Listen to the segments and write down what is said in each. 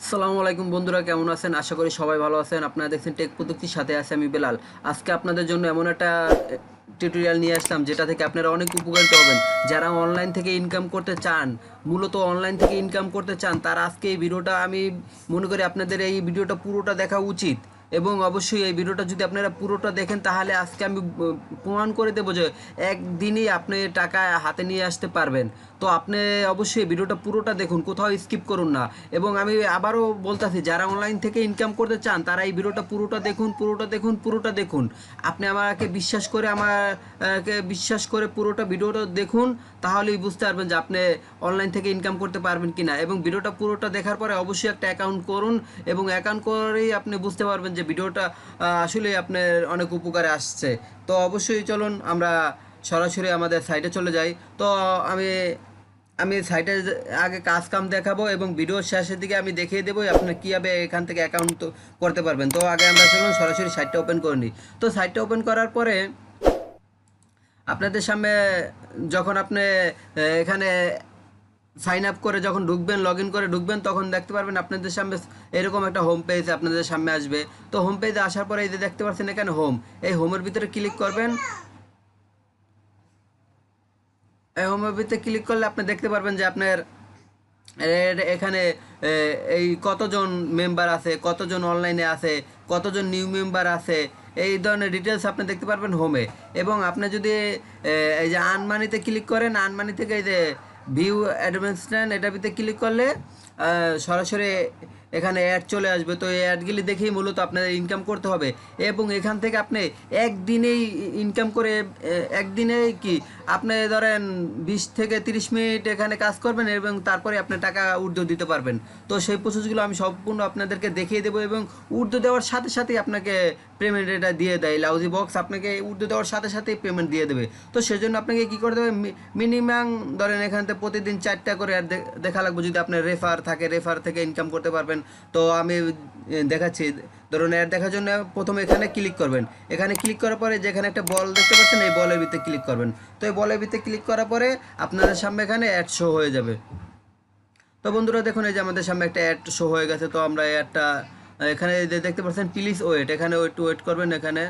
আসসালামু আলাইকুম বন্ধুরা, কেমন আছেন? আশা করি সবাই ভালো আছেন। আপনারা দেখছেন টেক প্রযুক্তির সাথে আছে আমি বেলাল। আজকে আপনাদের জন্য এমন একটা টিউটোরিয়াল নিয়ে আসলাম যেটা থেকে আপনারা অনেক উপকৃত হবেন। যারা অনলাইন থেকে ইনকাম করতে চান, মূলত অনলাইন থেকে ইনকাম করতে চান, তার আজকে এই ভিডিওটা আমি মনে করি আপনাদের এই ভিডিওটা পুরোটা দেখা উচিত। এবং অবশ্যই এই ভিডিওটা যদি আপনারা পুরোটা দেখেন তাহলে আজকে আমি প্রমাণ করে দেবো যে একদিনই আপনি টাকা হাতে নিয়ে আসতে পারবেন। তো আপনি অবশ্যই এই ভিডিওটা পুরোটা দেখুন, কোথাও স্কিপ করুন না। এবং আমি আবারও বলতেছি, যারা অনলাইন থেকে ইনকাম করতে চান তারা এই ভিডিওটা পুরোটা দেখুন, পুরোটা দেখুন, পুরোটা দেখুন। আপনি আমাকে বিশ্বাস করে পুরোটা ভিডিওটা দেখুন, তাহলেই বুঝতে পারবেন যে আপনি অনলাইন থেকে ইনকাম করতে পারবেন কিনা। এবং ভিডিওটা পুরোটা দেখার পরে অবশ্যই একটা অ্যাকাউন্ট করুন, এবং অ্যাকাউন্ট করেই আপনি বুঝতে পারবেন যে ভিডিওটা আসলে আপনার অনেক উপকারে আসছে। তো অবশ্যই চলুন আমরা সরাসরি আমাদের সাইটে চলে যাই। তো আমি আমি সাইটে আগে কাজ কাম দেখাবো এবং ভিডিওর শেষের দিকে আমি দেখিয়ে দেবো আপনি কীভাবে এখান থেকে অ্যাকাউন্ট করতে পারবেন। তো আগে আমরা চলুন সরাসরি সাইটটা ওপেন করে নিই। তো সাইটটা ওপেন করার পরে আপনাদের সামনে যখন আপনি এখানে সাইন আপ করে যখন ঢুকবেন, লগ ইন করে ঢুকবেন, তখন দেখতে পারবেন আপনাদের সামনে এরকম একটা হোম পেজ আপনাদের সামনে আসবে। তো হোম পেজে আসার পরে এই যে দেখতে পাচ্ছেন এখানে হোম, এই হোমের ভিতরে ক্লিক করবেন। এই হোমের ভিতরে ক্লিক করলে আপনি দেখতে পারবেন যে আপনার এখানে এই কতজন মেম্বার আছে, কতজন অনলাইনে আছে, কতজন নিউ মেম্বার আছে, এই ধরনের ডিটেলস আপনি দেখতে পারবেন হোমে। এবং আপনি যদি এই যে আনমানিতে ক্লিক করেন, আনমানি থেকে এই যে ভিউ অ্যাডভান্সমেন্ট এটার ভিতরে ক্লিক করলে সরাসরি এখানে অ্যাড চলে আসবে। তো এই অ্যাডগুলি দেখেই মূলত আপনাদের ইনকাম করতে হবে। এবং এখান থেকে আপনি একদিনেই ইনকাম করে একদিনেই কি আপনি ধরেন 20 থেকে 30 মিনিট এখানে কাজ করবেন এবং তারপরে আপনি টাকা উর্দু দিতে পারবেন। তো সেই প্রসেসগুলো আমি সম্পূর্ণ আপনাদেরকে দেখিয়ে দেবো, এবং উর্দু দেওয়ার সাথে সাথেই আপনাকে পেমেন্ট এটা দিয়ে দেয়। লাউজি বক্স আপনাকে উর্দু দেওয়ার সাথে সাথেই পেমেন্ট দিয়ে দেবে। তো সেজন্য আপনাকে কী করতে হবে, মিনিমাম ধরেন এখান থেকে প্রতিদিন 4টা করে অ্যাড দেখা লাগবে। যদি আপনার রেফার থাকে, রেফার থেকে ইনকাম করতে পারবেন। তো আমি দেখাচ্ছি। ধরুন অ্যাড দেখার জন্য প্রথমে এখানে ক্লিক করবেন। এখানে ক্লিক করার পরে যেখানে একটা বল দেখতে পাচ্ছেন, এই বলের ভিতরে ক্লিক করবেন। তো এই বলের ভিতরে ক্লিক করার পরে আপনাদের সামনে এখানে অ্যাড শো হয়ে যাবে। তো বন্ধুরা দেখুন, এই যে আমাদের সামনে একটা অ্যাড শো হয়ে গেছে। তো আমরা অ্যাডটা এখানে দেখতে পাচ্ছেন প্লিজ ওয়েট, এখানে একটু ওয়েট করবেন এখানে।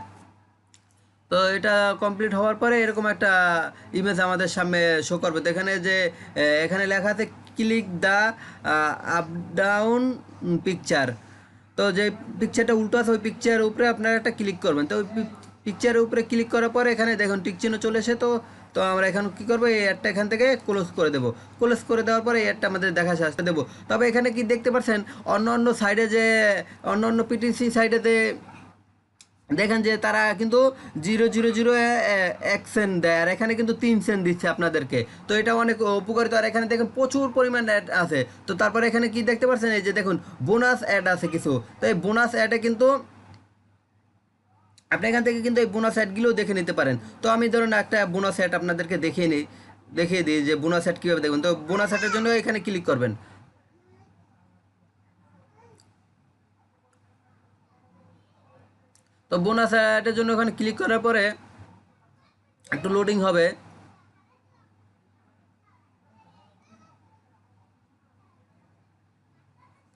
তো এটা কমপ্লিট হওয়ার পরে এরকম একটা ইমেজ আমাদের সামনে শো করবে। তো এখানে যে এখানে লেখা আছে click the up down picture. তো যে পিকচারটা উল্টো আছে ওই পিকচারের উপরে আপনারা একটা ক্লিক করবেন। তো ওই পিকচারের উপরে ক্লিক করার পরে এখানে দেখুন টিক চিহ্ন চলে এসে। তো তো আমরা এখন কী করবো, এই অ্যাডটা এখান থেকে ক্লোজ করে দেবো। ক্লোজ করে দেওয়ার পরে এই অ্যাডটা আমাদের দেখা আসতে দেবো। তবে এখানে কি দেখতে পাচ্ছেন, অন্য অন্য সাইডে যে অন্য অন্য পিটিসি সাইডেতে দেখেন যে তারা কিন্তু 0.00 এক সেন্ট দেয়, আর এখানে কিন্তু 3 সেন্ট দিচ্ছে আপনাদেরকে। তো এটা অনেক উপকারিত। আর এখানে দেখেন প্রচুর পরিমাণ অ্যাড আছে। তো তারপরে এখানে কি দেখতে পাচ্ছেন, এই যে দেখুন বোনাস অ্যাড আছে কিছু। তো এই বোনাস অ্যাডে কিন্তু আপনি এখান থেকে কিন্তু এই বোনাস অ্যাডগুলোও দেখে নিতে পারেন। তো আমি ধরুন একটা বোনাস অ্যাড আপনাদেরকে দেখিয়ে দিই যে বোনাস অ্যাড কীভাবে দেখবেন। তো বোনাস অ্যাডের জন্য এখানে ক্লিক করবেন। তো বোনাস অ্যাডের জন্য ওখানে ক্লিক করার পরে একটু লোডিং হবে।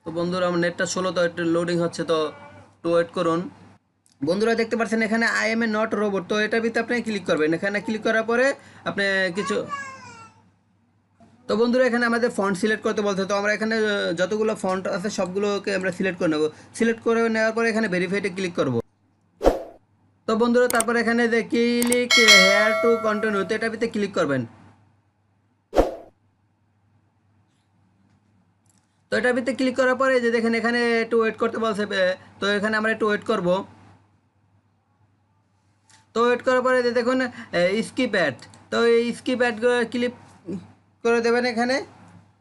তো বন্ধুরা আমার নেটটা স্লো, তো একটু লোডিং হচ্ছে, তো একটু ওয়েট করুন। বন্ধুরা দেখতে পাচ্ছেন এখানে I M A not robot. তো এটার ভিতরে আপনি ক্লিক করবেন। এখানে ক্লিক করার পরে আপনি কিছু, তো বন্ধুরা এখানে আমাদের ফন্ট সিলেক্ট করতে বলতে, তো আমরা এখানে যতগুলো ফন্ট আছে সবগুলোকে আমরা সিলেক্ট করে নেব। সিলেক্ট করে নেওয়ার পরে এখানে ভেরিফাইতে ক্লিক করব। তো বন্ধুরা তারপরে এখানে যে ক্লিক হেয়ার টু কন্টিনিউ, তো এটার ভিতরে ক্লিক করবেন। তো এটার ভিতরে ক্লিক করার পরে যে দেখেন এখানে একটু ওয়েট করতে বলছে। তো এখানে আমরা একটু ওয়েট করব। তো ওয়েট করার পরে যে দেখুন স্কিপ অ্যাড, তো এই স্কিপ অ্যাড ক্লিক করে দেবেন এখানে।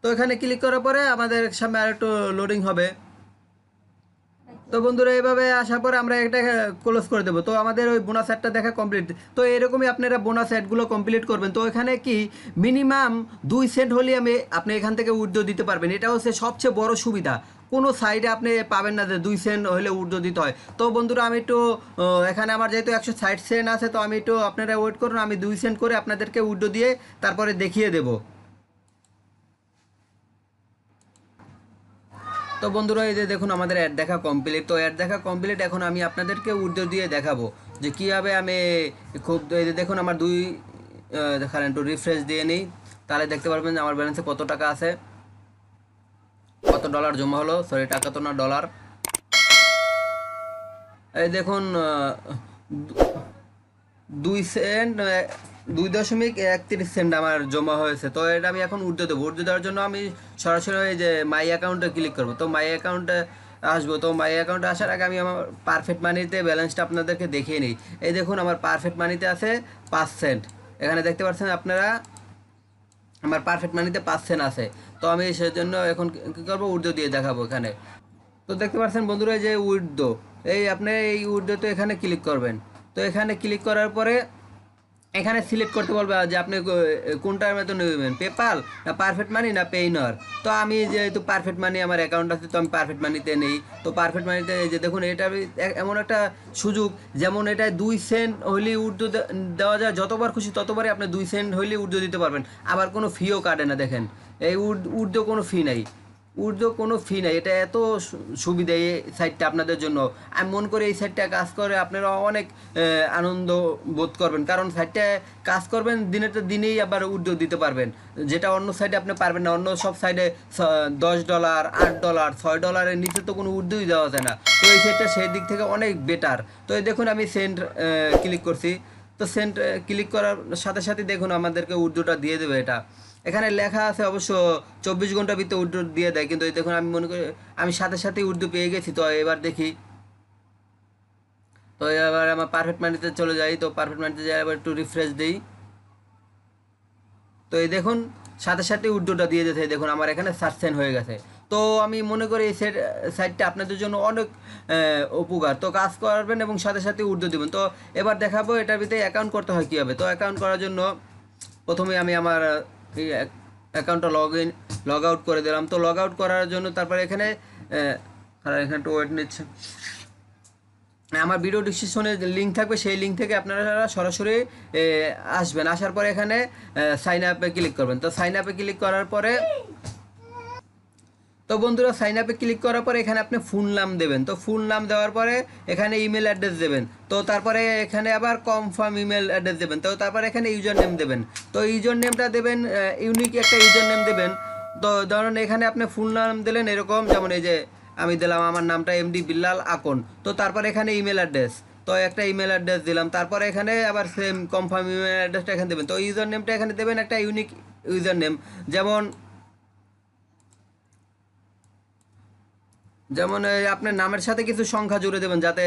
তো এখানে ক্লিক করার পরে আমাদের সামনে আর একটু লোডিং হবে। তো বন্ধুরা এইভাবে আসার পরে আমরা এটা ক্লোজ করে দেবো। তো আমাদের ওই বোনাস অ্যাডটা দেখা কমপ্লিট। তো এরকমই আপনারা বোনাস অ্যাডগুলো কমপ্লিট করবেন। তো এখানে কি মিনিমাম 2 সেন্ট হলে আপনি এখান থেকে উইথড্র দিতে পারবেন। এটা হচ্ছে সবচেয়ে বড় সুবিধা। কোনো সাইডে আপনি পাবেন না যে 2 সেন্ট হলে উইথড্র দিতে হয়। তো বন্ধুরা আমি একটু এখানে আমার যেহেতু 160 সেন্ট আছে, তো আমি একটু আপনারা ওয়েট করুন, আমি 2 সেন্ট করে আপনাদেরকে উইথড্র দিয়ে তারপরে দেখিয়ে দেবো। তো বন্ধুরা এই যে দেখুন আমাদের অ্যাড দেখা কমপ্লিট। তো অ্যাড দেখা কমপ্লিট, এখন আমি আপনাদেরকে উর্দু দিয়ে দেখাবো যে কীভাবে আমি খুব, এই যে দেখুন আমার দেখান একটু রিফ্রেশ দিয়ে নিই, তাহলে দেখতে পারবেন যে আমার ব্যালেন্সে কত টাকা আছে, কত ডলার জমা হলো, সরি টাকা তো না ডলার। এই দেখুন 2 সেন্ট 2.31 সেন্ট আমার জমা হয়েছে। তো এটা আমি এখন উর্দু দেবো। উর্দু দেওয়ার জন্য আমি সরাসরি এই যে মাই অ্যাকাউন্টে ক্লিক করবো। তো মাই অ্যাকাউন্টে আসবো। তো মাই অ্যাকাউন্টে আসার আগে আমি আমার পারফেক্ট মানিতে ব্যালেন্সটা আপনাদেরকে দেখিয়ে নিই। এই দেখুন আমার পারফেক্ট মানিতে আছে 5 সেন্ট, এখানে দেখতে পাচ্ছেন আপনারা আমার পারফেক্ট মানিতে 5 সেন্ট আছে। তো আমি সেজন্য এখন কী করবো, উর্দু দিয়ে দেখাবো এখানে। তো দেখতে পাচ্ছেন বন্ধুরা যে উইডো, এই আপনি এই উইডোতে এখানে ক্লিক করবেন। তো এখানে ক্লিক করার পরে এখানে সিলেক্ট করতে বলবে যে আপনি কোনটার মতো নেবেন, পেপাল না পারফেক্ট মানি না পেইনার। তো আমি যেহেতু পারফেক্ট মানি আমার অ্যাকাউন্ট আছে, তো আমি পারফেক্ট মানিতে নেই। তো পারফেক্ট মানিতে যে দেখুন এটা এমন একটা সুযোগ, যেমন এটা 2 সেন্ট হইলে উর্দু দেওয়া যায়, যতবার খুশি ততবারই আপনি 2 সেন্ট হইলে উর্দু দিতে পারবেন, আবার কোনো ফিও কাটে না। দেখেন এই উর্দু কোনো ফি নাই, কোনো ফি নাই। এটা এত সুবিধা এই সাইটটা আপনাদের জন্য। আমি মনে করি এই সাইটটা কাজ করে আপনারা অনেক আনন্দ বোধ করবেন, কারণ সাইটটা কাজ করবেন দিনের তো দিনেই আবার উর্দু দিতে পারবেন, যেটা অন্য সাইডে আপনি পারবেন না। অন্য সব সাইডে $10 $8 $6 নিচে তো কোনো উর্দুই দেওয়া যায় না। তো এই সাইটটা সেই দিক থেকে অনেক বেটার। তো এই দেখুন আমি সেন্ড ক্লিক করছি। তো সেন্ড ক্লিক করার সাথে সাথে দেখুন আমাদেরকে উর্দুটা দিয়ে দেবে। এটা এখানে লেখা আছে অবশ্য 24 ঘন্টার ভিতরে উর্দু দিয়ে দেয়, কিন্তু এই দেখুন আমি মনে করি আমি সাথে সাথে উর্দু পেয়ে গেছি। তো এবার দেখি, তো এবার আমার পারফেক্ট মানিতে চলে যাই। তো পারফেক্ট মানিতে যাই, এবার একটু রিফ্রেশ দিই। তো এই দেখুন সাথে সাথে উর্দুটা দিয়ে যেতে, দেখুন আমার এখানে সাকসেস হয়ে গেছে। তো আমি মনে করি এই সাইটটা আপনাদের জন্য অনেক উপকার। তো কাজ করবেন এবং সাথে সাথে উর্দু দেবেন। তো এবার দেখাবো এটার ভিতরে অ্যাকাউন্ট করতে হয় কীভাবে। তো অ্যাকাউন্ট করার জন্য প্রথমে আমি আমার এই অ্যাকাউন্টটা লগ আউট করে দিলাম। তো লগ আউট করার জন্য তারপরে এখানে এখানে একটু ওয়েট নিচ্ছে, আমার ভিডিও ডিসক্রিপশনে লিঙ্ক থাকবে, সেই লিঙ্ক থেকে আপনারা সরাসরি আসবেন। আসার পরে এখানে সাইন আপে ক্লিক করবেন। তো সাইন আপে ক্লিক করার পরে, তো বন্ধুরা সাইন আপে ক্লিক করার পরে এখানে আপনি ফুল নাম দেবেন। তো ফুল নাম দেওয়ার পরে এখানে ইমেল অ্যাড্রেস দেবেন। তো তারপরে এখানে আবার কনফার্ম ইমেল অ্যাড্রেস দেবেন। তো তারপরে এখানে ইউজার নেম দেবেন। তো ইউজার নেমটা দেবেন ইউনিক একটা ইউজার নেম দেবেন। তো ধরুন এখানে আপনি ফুল নাম দিলেন এরকম, যেমন এই যে আমি দিলাম আমার নামটা এমডি বিল্লাল আকন। তো তারপরে এখানে ইমেল অ্যাড্রেস, তো একটা ইমেল অ্যাড্রেস দিলাম। তারপরে এখানে আবার সেম কনফার্ম ইমেল অ্যাড্রেসটা এখানে দেবেন। তো ইউজার নেমটা এখানে দেবেন একটা ইউনিক ইউজার নেম, যেমন যেমন আপনার নামের সাথে কিছু সংখ্যা জুড়ে দেবেন যাতে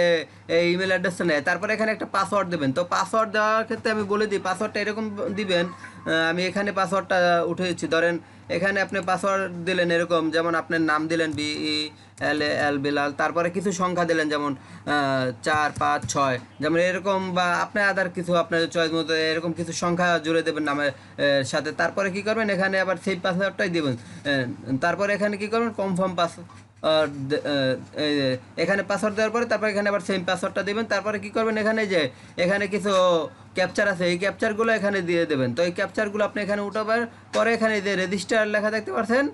এই ইমেল অ্যাড্রেসটা নেয়। তারপরে এখানে একটা পাসওয়ার্ড দেবেন। তো পাসওয়ার্ড দেওয়ার ক্ষেত্রে আমি বলে দিই, পাসওয়ার্ডটা এরকম দিবেন। আমি এখানে পাসওয়ার্ডটা উঠেছি, ধরেন এখানে আপনি পাসওয়ার্ড দিলেন এরকম, যেমন আপনার নাম দিলেন BELAL বিলাল, তারপরে কিছু সংখ্যা দিলেন যেমন 4 5 6, যেমন এরকম, বা আপনার আদার কিছু আপনার চয়েস মতো এরকম কিছু সংখ্যা জুড়ে দেবেন নামের সাথে। তারপরে কি করবেন, এখানে আবার সেই পাসওয়ার্ডটাই দেবেন। তারপরে এখানে কি করবেন, কনফার্ম এখানে পাসওয়ার্ড দেওয়ার পরে তারপর এখানে আবার সেম পাসওয়ার্ডটা দেবেন। তারপরে কি করবেন, এখানে যে এখানে কিছু ক্যাপচার আছে, এই ক্যাপচারগুলো এখানে দিয়ে দেবেন। তো এই ক্যাপচারগুলো আপনি এখানে উঠাবার পরে এখানে যে রেজিস্টার লেখা দেখতে পাচ্ছেন,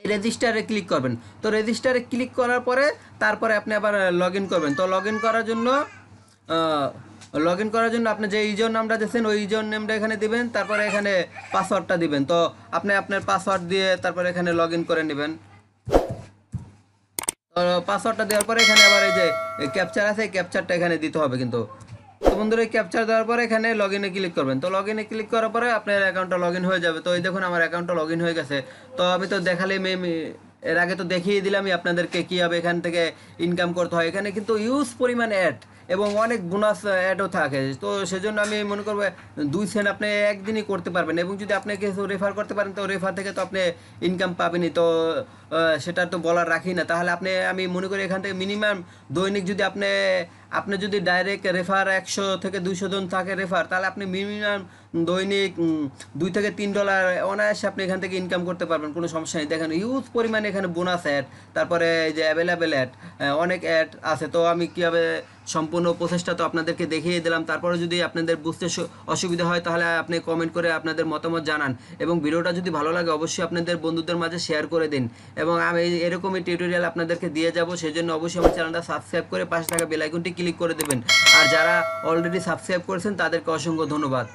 এই রেজিস্টারে ক্লিক করবেন। তো রেজিস্টারে ক্লিক করার পরে তারপরে আপনি আবার লগ ইন করবেন। তো লগ ইন করার জন্য আপনি যে ইউজার নামটা দিয়েছেন ওই ইউজার নেমটা এখানে দিবেন। তারপরে এখানে পাসওয়ার্ডটা দিবেন। তো আপনি আপনার পাসওয়ার্ড দিয়ে তারপরে এখানে লগ ইন করে নেবেন। তো পাসওয়ার্ডটা দেওয়ার পরে এখানে আবার এই যে ক্যাপচার আছে, এই ক্যাপচারটা এখানে দিতে হবে কিন্তু। তো বন্ধুরা এই ক্যাপচার দেওয়ার পরে এখানে লগ ইনে ক্লিক করবেন। তো লগ ইনে ক্লিক করার পরে আপনার অ্যাকাউন্টটা লগ ইন হয়ে যাবে। তো এই দেখুন আমার অ্যাকাউন্টটা লগ ইন হয়ে গেছে। তো আমি তো দেখালাম, এর আগে তো দেখিয়ে দিলামই আপনাদেরকে কীভাবে এখান থেকে ইনকাম করতে হয়। এখানে কিন্তু ইউজ পরিমাণ অ্যাড এবং অনেক বোনাস অ্যাডও থাকে। তো সেজন্য আমি মনে করবো 2 সেন্ট আপনি একদিনই করতে পারবেন, এবং যদি আপনি কিছু রেফার করতে পারেন তো রেফার থেকে তো আপনি ইনকাম পাবেনই। তো সেটা তো বলার রাখি না। তাহলে আমি মনে করি এখান থেকে মিনিমাম দৈনিক যদি আপনি আপনি যদি ডাইরেক্ট রেফার 100 থেকে 200 জন থাকে রেফার, তাহলে আপনি মিনিমাম দৈনিক $2 থেকে $3 অনায়াসে আপনি এখান থেকে ইনকাম করতে পারবেন, কোনো সমস্যা নেই। দেখেন হিউজ পরিমাণে এখানে বোনাস অ্যাড, তারপরে এই যে অ্যাভেলেবেল অ্যাড, অনেক অ্যাড আছে। তো আমি কীভাবে সম্পূর্ণ প্রসেসটা তো আপনাদেরকে দেখিয়ে দিলাম। তারপরে যদি আপনাদের বুঝতে অসুবিধা হয় তাহলে আপনি কমেন্ট করে আপনাদের মতামত জানান, এবং ভিডিওটা যদি ভালো লাগে অবশ্যই আপনাদের বন্ধুদের মাঝে শেয়ার করে দিন। এবং আমি এরকমই টিউটোরিয়াল আপনাদেরকে দিয়ে যাব, সেই জন্য অবশ্যই আমার চ্যানেলটা সাবস্ক্রাইব করে পাশে থাকা বেল আইকনটি ক্লিক করে দেবেন। আর যারা অলরেডি সাবস্ক্রাইব করেছেন তাদেরকে অসংখ্য ধন্যবাদ।